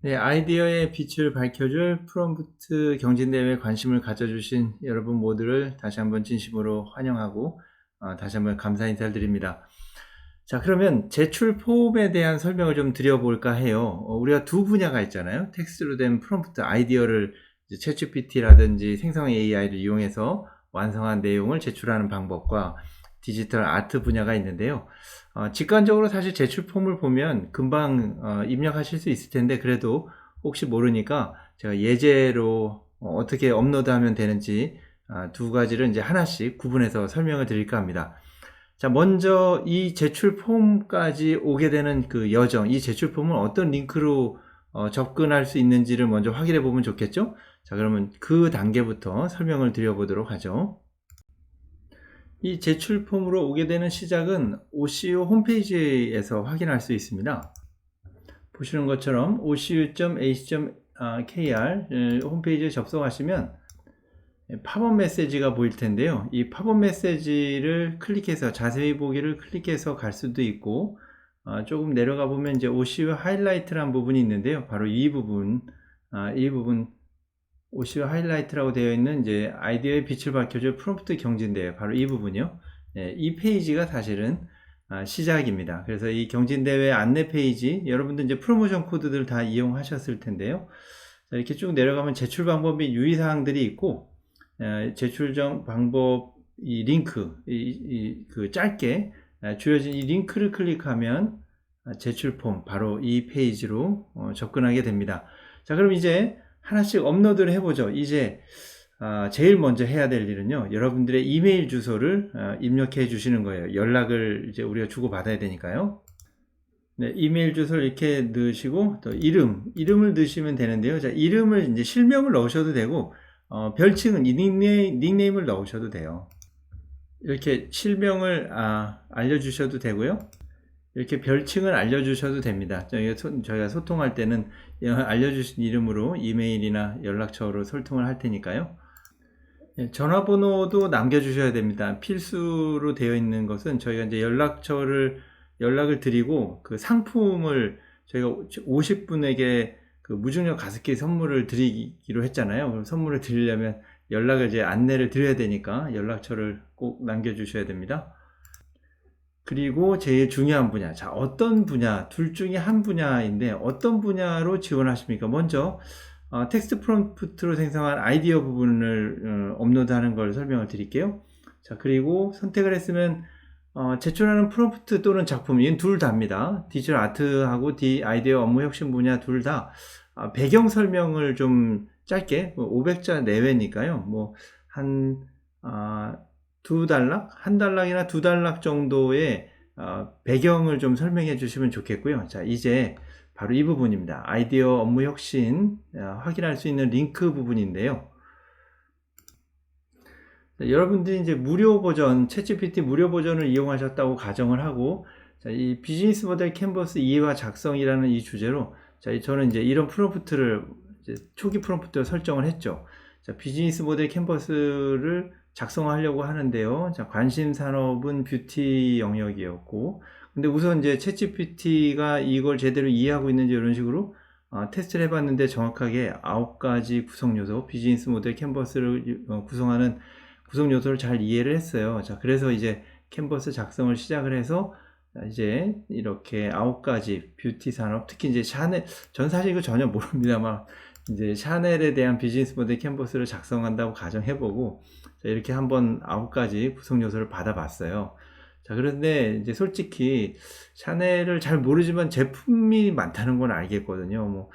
네, 아이디어의 빛을 밝혀줄 프롬프트 경진대회에 관심을 가져주신 여러분 모두를 다시 한번 진심으로 환영하고 다시 한번 감사 인사를 드립니다. 자, 그러면 제출 폼에 대한 설명을 좀 드려볼까 해요. 우리가 두 분야가 있잖아요. 텍스트로 된 프롬프트 아이디어를 챗GPT라든지 생성 AI를 이용해서 완성한 내용을 제출하는 방법과 디지털 아트 분야가 있는데요. 직관적으로 사실 제출 폼을 보면 금방 입력하실 수 있을 텐데 그래도 혹시 모르니까 제가 예제로 어떻게 업로드하면 되는지 두 가지를 이제 하나씩 구분해서 설명을 드릴까 합니다. 자, 먼저 이 제출 폼까지 오게 되는 그 여정, 이 제출 폼은 어떤 링크로 접근할 수 있는지를 먼저 확인해 보면 좋겠죠? 자, 그러면 그 단계부터 설명을 드려보도록 하죠. 이 제출 폼으로 오게 되는 시작은 OCU 홈페이지에서 확인할 수 있습니다. 보시는 것처럼 ocu.ac.kr 홈페이지에 접속하시면 팝업 메시지가 보일 텐데요. 이 팝업 메시지를 클릭해서 자세히 보기를 클릭해서 갈 수도 있고 조금 내려가 보면 이제 OCU 하이라이트라는 부분이 있는데요. 바로 이 부분 OCU 하이라이트라고 되어 있는 이제 아이디어의 빛을 밝혀줄 프롬프트 경진대회 바로 이 부분이요. 이 페이지가 사실은 시작입니다. 그래서 이 경진대회 안내 페이지 여러분들 이제 프로모션 코드들 다 이용하셨을 텐데요. 자, 이렇게 쭉 내려가면 제출 방법 및 유의사항들이 있고 제출 전 방법 이 링크 그 짧게 주어진 이 링크를 클릭하면 제출 폼 바로 이 페이지로 접근하게 됩니다. 자, 그럼 이제 하나씩 업로드를 해보죠. 이제 제일 먼저 해야 될 일은요, 여러분들의 이메일 주소를 입력해 주시는 거예요. 연락을 이제 우리가 주고 받아야 되니까요. 네, 이메일 주소를 이렇게 넣으시고 또 이름을 넣으시면 되는데요. 자, 이름을 이제 실명을 넣으셔도 되고 별칭은 닉네임을 넣으셔도 돼요. 이렇게 실명을 알려주셔도 되고요. 이렇게 별칭을 알려주셔도 됩니다. 저희가 소통할 때는 알려주신 이름으로 이메일이나 연락처로 소통을 할 테니까요. 전화번호도 남겨주셔야 됩니다. 필수로 되어 있는 것은 저희가 이제 연락을 드리고 그 상품을 저희가 50분에게 그 무중력 가습기 선물을 드리기로 했잖아요. 그럼 선물을 드리려면 연락을 이제 안내를 드려야 되니까 연락처를 꼭 남겨주셔야 됩니다. 그리고 제일 중요한 분야. 자, 어떤 분야? 둘 중에 한 분야인데 어떤 분야로 지원하십니까? 먼저 텍스트 프롬프트로 생성한 아이디어 부분을 업로드하는 걸 설명을 드릴게요. 자, 그리고 선택을 했으면 제출하는 프롬프트 또는 작품, 이건 둘 다입니다. 디지털 아트하고 아이디어 업무 혁신 분야 둘 다 배경 설명을 좀 짧게 500자 내외니까요. 뭐한 두 단락, 한 단락이나 두 단락 정도의 배경을 좀 설명해 주시면 좋겠고요. 자, 이제 바로 이 부분입니다. 아이디어 업무 혁신 확인할 수 있는 링크 부분인데요. 자, 여러분들이 이제 무료 버전, 챗GPT 무료 버전을 이용하셨다고 가정을 하고, 자, 이 비즈니스 모델 캔버스 이해와 작성이라는 이 주제로, 자, 저는 이제 이런 프롬프트를 초기 프롬프트를 설정을 했죠. 자, 비즈니스 모델 캔버스를 작성하려고 하는데요. 자, 관심 산업은 뷰티 영역이었고, 근데 우선 이제 챗GPT가 이걸 제대로 이해하고 있는지 이런 식으로 테스트를 해봤는데 정확하게 9가지 구성 요소, 비즈니스 모델 캔버스를 구성하는 구성 요소를 잘 이해를 했어요. 자, 그래서 이제 캔버스 작성을 시작을 해서 이제 이렇게 9가지 뷰티 산업, 특히 이제 샤넬, 전 사실 이거 전혀 모릅니다만 이제 샤넬에 대한 비즈니스 모델 캔버스를 작성한다고 가정해보고 이렇게 한번 9가지 구성 요소를 받아봤어요. 자, 그런데 이제 솔직히 샤넬을 잘 모르지만 제품이 많다는 건 알겠거든요.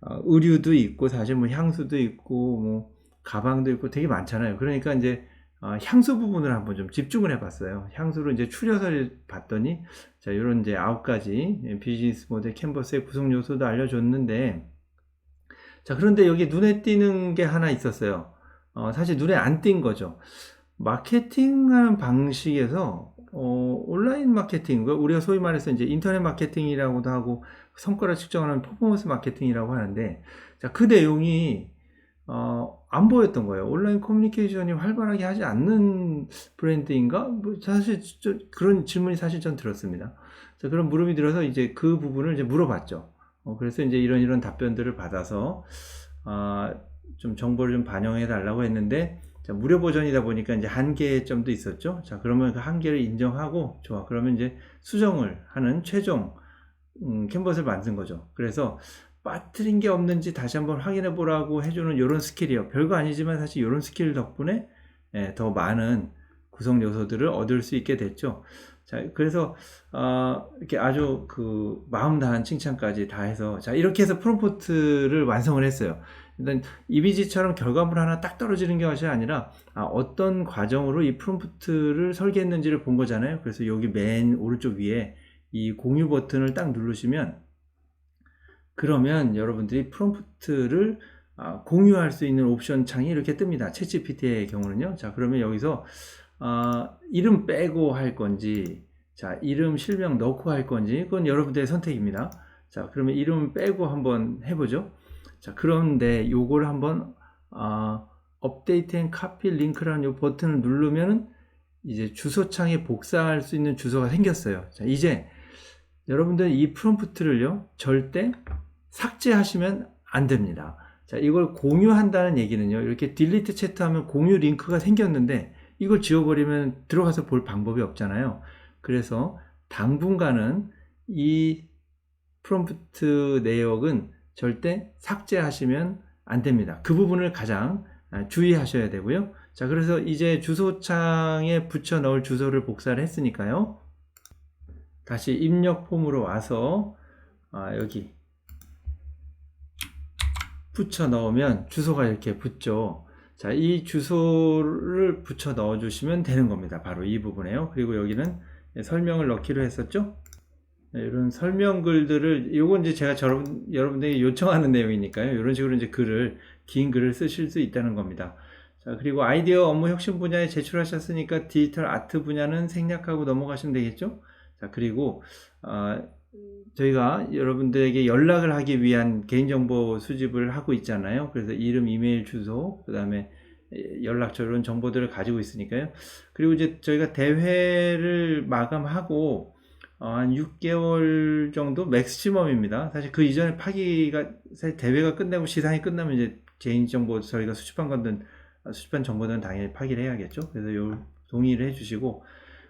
의류도 있고 사실 뭐 향수도 있고 뭐 가방도 있고 되게 많잖아요. 그러니까 이제 향수 부분을 한번 좀 집중을 해봤어요. 향수로 이제 추려서 봤더니 자, 이런 이제 9가지 비즈니스 모델 캔버스의 구성 요소도 알려줬는데 자, 그런데 여기 눈에 띄는 게 하나 있었어요. 사실 눈에 안 띈 거죠. 마케팅하는 방식에서 온라인 마케팅, 우리가 소위 말해서 이제 인터넷 마케팅이라고도 하고 성과를 측정하는 퍼포먼스 마케팅이라고 하는데, 자, 그 내용이 안 보였던 거예요. 온라인 커뮤니케이션이 활발하게 하지 않는 브랜드인가? 사실 그런 질문이 사실 전 들었습니다. 자, 그런 물음이 들어서 이제 그 부분을 이제 물어봤죠. 그래서 이제 이런 답변들을 받아서 좀 정보를 좀 반영해 달라고 했는데, 자, 무료 버전이다 보니까 이제 한계점도 있었죠. 자, 그러면 그 한계를 인정하고, 좋아, 그러면 이제 수정을 하는 최종 캔버스를 만든 거죠. 그래서 빠뜨린 게 없는지 다시 한번 확인해 보라고 해주는 이런 스킬이요. 별거 아니지만 사실 이런 스킬 덕분에 더 많은 구성 요소들을 얻을 수 있게 됐죠. 자, 그래서 이렇게 아주 그 마음 다한 칭찬까지 다 해서, 자, 이렇게 해서 프롬프트를 완성을 했어요. 일단 이미지처럼 결과물 하나 딱 떨어지는 것이 아니라 어떤 과정으로 이 프롬프트를 설계했는지를 본 거잖아요. 그래서 여기 맨 오른쪽 위에 이 공유 버튼을 딱 누르시면, 그러면 여러분들이 프롬프트를 공유할 수 있는 옵션 창이 이렇게 뜹니다. 챗GPT의 경우는요. 자, 그러면 여기서 이름 빼고 할 건지, 자, 이름 실명 넣고 할 건지, 그건 여러분들의 선택입니다. 자, 그러면 이름 빼고 한번 해보죠. 자, 그런데 요걸 한번 업데이트 앤 카피 링크라는 요 버튼을 누르면은 이제 주소창에 복사할 수 있는 주소가 생겼어요. 자, 이제 여러분들 이 프롬프트를요, 절대 삭제하시면 안 됩니다. 자, 이걸 공유한다는 얘기는요, 이렇게 딜리트 채트 하면 공유 링크가 생겼는데 이걸 지워버리면 들어가서 볼 방법이 없잖아요. 그래서 당분간은 이 프롬프트 내역은 절대 삭제하시면 안 됩니다. 그 부분을 가장 주의하셔야 되고요. 자, 그래서 이제 주소창에 붙여 넣을 주소를 복사를 했으니까요, 다시 입력 폼으로 와서 여기 붙여 넣으면 주소가 이렇게 붙죠. 자, 이 주소를 붙여 넣어 주시면 되는 겁니다. 바로 이 부분에요. 그리고 여기는 설명을 넣기로 했었죠. 이런 설명글들을, 요건 이제 제가 여러분들에게 요청하는 내용이니까요. 이런 식으로 이제 긴 글을 쓰실 수 있다는 겁니다. 자, 그리고 아이디어 업무 혁신 분야에 제출하셨으니까 디지털 아트 분야는 생략하고 넘어가시면 되겠죠. 자, 그리고 저희가 여러분들에게 연락을 하기 위한 개인정보 수집을 하고 있잖아요. 그래서 이름, 이메일, 주소, 그 다음에 연락처, 이런 정보들을 가지고 있으니까요. 그리고 이제 저희가 대회를 마감하고 한 6개월 정도 맥시멈입니다. 사실 그 이전에 사실 대회가 끝나고 시상이 끝나면 이제 개인정보 저희가 수집한 정보들은 당연히 파기를 해야겠죠. 그래서 요 동의를 해주시고,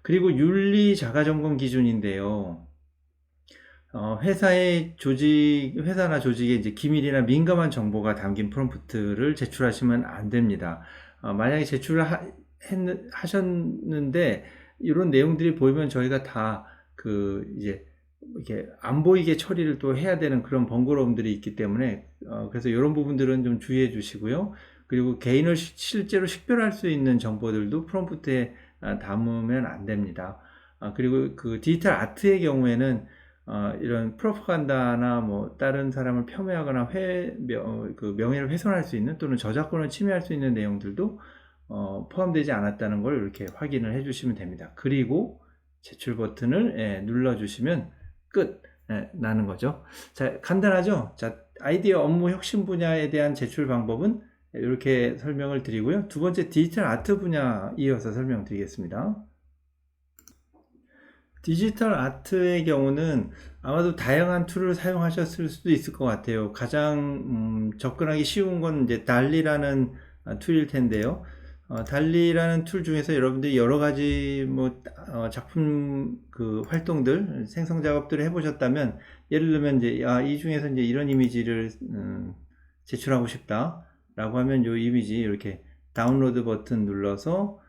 그리고 윤리 자가점검 기준인데요. 회사나 조직에 이제 기밀이나 민감한 정보가 담긴 프롬프트를 제출하시면 안 됩니다. 만약에 제출을 하셨는데 이런 내용들이 보이면 저희가 다 이제 이렇게 안 보이게 처리를 또 해야 되는 그런 번거로움들이 있기 때문에, 그래서 이런 부분들은 좀 주의해 주시고요. 그리고 개인을 실제로 식별할 수 있는 정보들도 프롬프트에 담으면 안 됩니다. 그리고 그 디지털 아트의 경우에는 이런 프로파간다나 뭐 다른 사람을 폄훼하거나 명예를 훼손할 수 있는, 또는 저작권을 침해할 수 있는 내용들도 포함되지 않았다는 걸 이렇게 확인을 해 주시면 됩니다. 그리고 제출 버튼을 눌러주시면 끝 나는 거죠. 자, 간단하죠? 자, 아이디어 업무 혁신 분야에 대한 제출 방법은 이렇게 설명을 드리고요. 두 번째, 디지털 아트 분야 이어서 설명드리겠습니다. 디지털 아트의 경우는 아마도 다양한 툴을 사용하셨을 수도 있을 것 같아요. 가장 접근하기 쉬운 건 이제 달리라는 툴일 텐데요. 달리라는 툴 중에서 여러분들이 여러 가지 작품 활동들, 생성 작업들을 해보셨다면, 예를 들면 이제 이 중에서 이제 이런 이미지를 제출하고 싶다 라고 하면 이 이미지 이렇게 다운로드 버튼 눌러서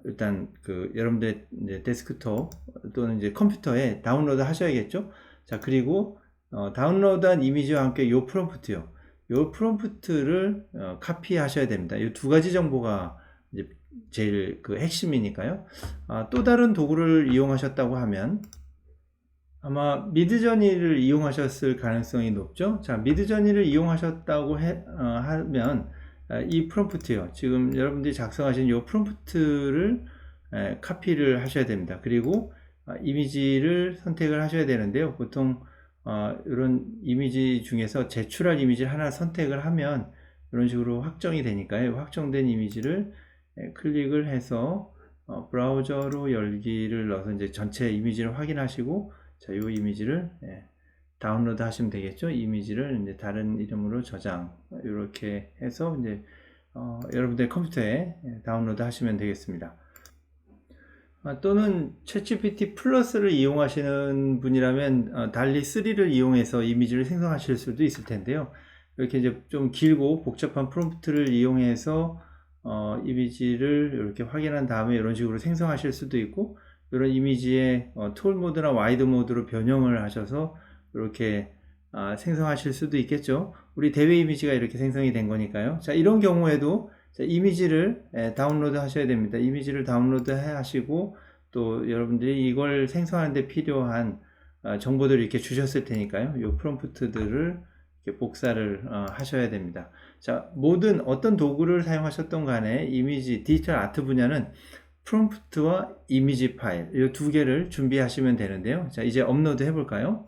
일단 여러분들 이제 데스크톱 또는 이제 컴퓨터에 다운로드 하셔야겠죠. 자, 그리고 다운로드한 이미지와 함께 이 프롬프트요. 이 프롬프트를 카피하셔야 됩니다. 이 두 가지 정보가 이제 제일 핵심이니까요. 또 다른 도구를 이용하셨다고 하면 아마 미드저니를 이용하셨을 가능성이 높죠. 자, 미드저니를 이용하셨다고 하면 이 프롬프트요, 지금 여러분들이 작성하신 이 프롬프트를 카피를 하셔야 됩니다. 그리고 이미지를 선택을 하셔야 되는데요. 보통 이런 이미지 중에서 제출할 이미지를 하나 선택을 하면 이런 식으로 확정이 되니까요. 확정된 이미지를 클릭을 해서 브라우저로 열기를 넣어서 이제 전체 이미지를 확인하시고, 자, 이 이미지를 다운로드 하시면 되겠죠. 이미지를 이제 다른 이름으로 저장, 이렇게 해서 이제 여러분들 컴퓨터에 다운로드 하시면 되겠습니다. 또는 챗GPT 플러스를 이용하시는 분이라면 달리 3를 이용해서 이미지를 생성하실 수도 있을 텐데요. 이렇게 이제 좀 길고 복잡한 프롬프트를 이용해서 이미지를 이렇게 확인한 다음에 이런 식으로 생성하실 수도 있고, 이런 이미지에 톨 모드나 와이드 모드로 변형을 하셔서 이렇게 생성하실 수도 있겠죠. 우리 대회 이미지가 이렇게 생성이 된 거니까요. 자, 이런 경우에도 이미지를 다운로드 하셔야 됩니다. 이미지를 다운로드 하시고, 또 여러분들이 이걸 생성하는 데 필요한 정보들을 이렇게 주셨을 테니까요. 이 프롬프트들을 이렇게 복사를 하셔야 됩니다. 자, 모든 어떤 도구를 사용하셨던 간에 이미지, 디지털 아트 분야는 프롬프트와 이미지 파일, 이 두 개를 준비하시면 되는데요. 자, 이제 업로드 해볼까요?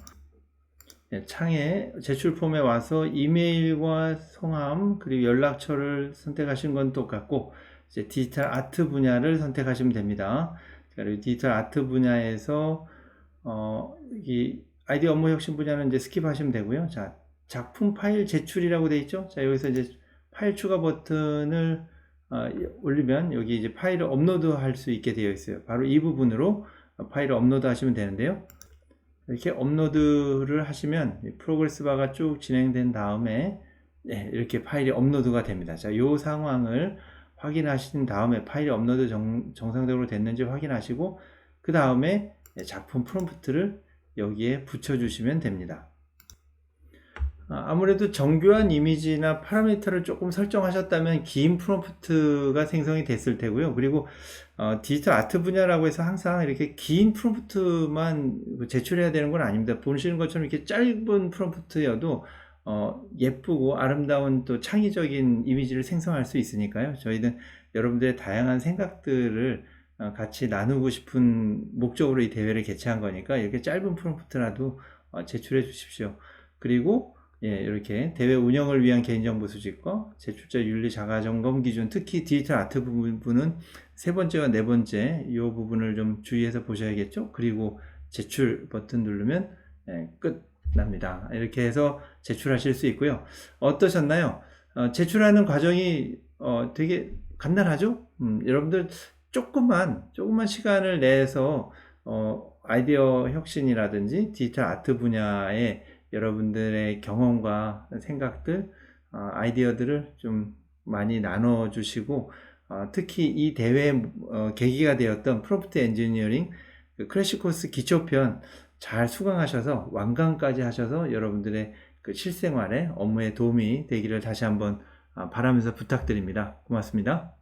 창에 제출 폼에 와서 이메일과 성함 그리고 연락처를 선택하신 건 똑같고, 이제 디지털 아트 분야를 선택하시면 됩니다. 그리고 디지털 아트 분야에서 이 아이디어 업무 혁신 분야는 이제 스킵하시면 되고요. 자, 작품 파일 제출이라고 되어 있죠. 자, 여기서 이제 파일 추가 버튼을 올리면 여기 이제 파일을 업로드 할 수 있게 되어 있어요. 바로 이 부분으로 파일을 업로드 하시면 되는데요. 이렇게 업로드를 하시면 프로그레스 바가 쭉 진행된 다음에 이렇게 파일이 업로드가 됩니다. 자, 이 상황을 확인하신 다음에 파일이 업로드 정상적으로 됐는지 확인하시고, 그 다음에 작품 프롬프트를 여기에 붙여주시면 됩니다. 아무래도 정교한 이미지나 파라미터를 조금 설정하셨다면 긴 프롬프트가 생성이 됐을 테고요. 그리고 디지털 아트 분야라고 해서 항상 이렇게 긴 프롬프트만 제출해야 되는 건 아닙니다. 보시는 것처럼 이렇게 짧은 프롬프트여도 예쁘고 아름다운 또 창의적인 이미지를 생성할 수 있으니까요. 저희는 여러분들의 다양한 생각들을 같이 나누고 싶은 목적으로 이 대회를 개최한 거니까 이렇게 짧은 프롬프트라도 제출해 주십시오. 그리고 이렇게 대회 운영을 위한 개인정보 수집과 제출자 윤리 자가점검 기준, 특히 디지털 아트 부분은 세 번째와 네 번째 이 부분을 좀 주의해서 보셔야겠죠. 그리고 제출 버튼 누르면 끝납니다. 이렇게 해서 제출하실 수 있고요. 어떠셨나요? 제출하는 과정이 되게 간단하죠? 여러분들 조금만 시간을 내서 아이디어 혁신이라든지 디지털 아트 분야에 여러분들의 경험과 생각들, 아이디어들을 좀 많이 나눠주시고, 특히 이 대회 계기가 되었던 프롬프트 엔지니어링 크래시 코스 기초편 잘 수강하셔서 완강까지 하셔서 여러분들의 그 실생활에 업무에 도움이 되기를 다시 한번 바라면서 부탁드립니다. 고맙습니다.